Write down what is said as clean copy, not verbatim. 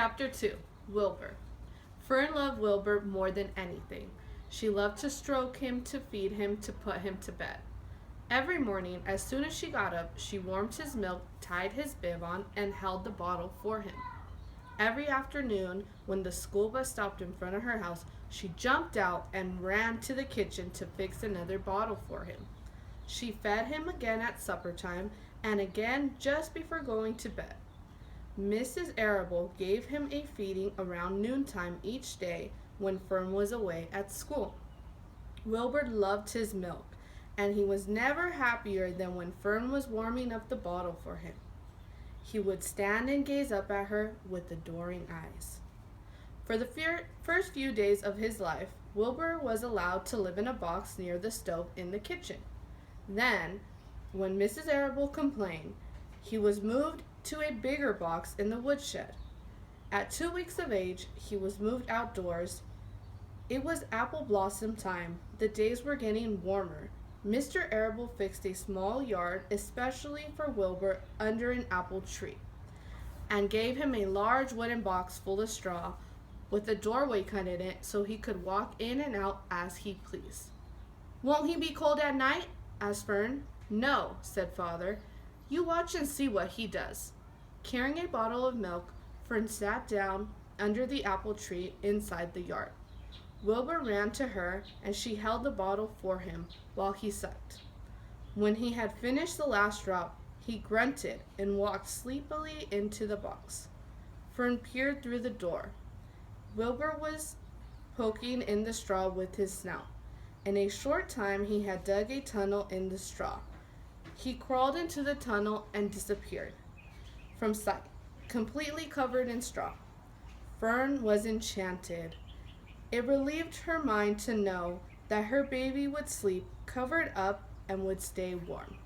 Chapter 2. Wilbur. Fern loved Wilbur more than anything. She loved to stroke him, to feed him, to put him to bed. Every morning, as soon as she got up, she warmed his milk, tied his bib on, and held the bottle for him. Every afternoon, when the school bus stopped in front of her house, she jumped out and ran to the kitchen to fix another bottle for him. She fed him again at supper time and again just before going to bed. Mrs. Arable gave him a feeding around noontime each day when Fern was away at school. Wilbur loved his milk, and he was never happier than when Fern was warming up the bottle for him. He would stand and gaze up at her with adoring eyes. For the first few days of his life, Wilbur was allowed to live in a box near the stove in the kitchen. Then, when Mrs. Arable complained, he was moved to a bigger box in the woodshed. At 2 weeks of age, he was moved outdoors. It was apple blossom time. The days were getting warmer. Mr. Arable fixed a small yard especially for Wilbur under an apple tree, and gave him a large wooden box full of straw with a doorway cut in it so he could walk in and out as he pleased. "Won't he be cold at night?" asked Fern. "No," said Father. "You watch and see what he does." Carrying a bottle of milk, Fern sat down under the apple tree inside the yard. Wilbur ran to her, and she held the bottle for him while he sucked. When he had finished the last drop, he grunted and walked sleepily into the box. Fern peered through the door. Wilbur was poking in the straw with his snout. In a short time he had dug a tunnel in the straw. He crawled into the tunnel and disappeared from sight, completely covered in straw. Fern was enchanted. It relieved her mind to know that her baby would sleep covered up and would stay warm.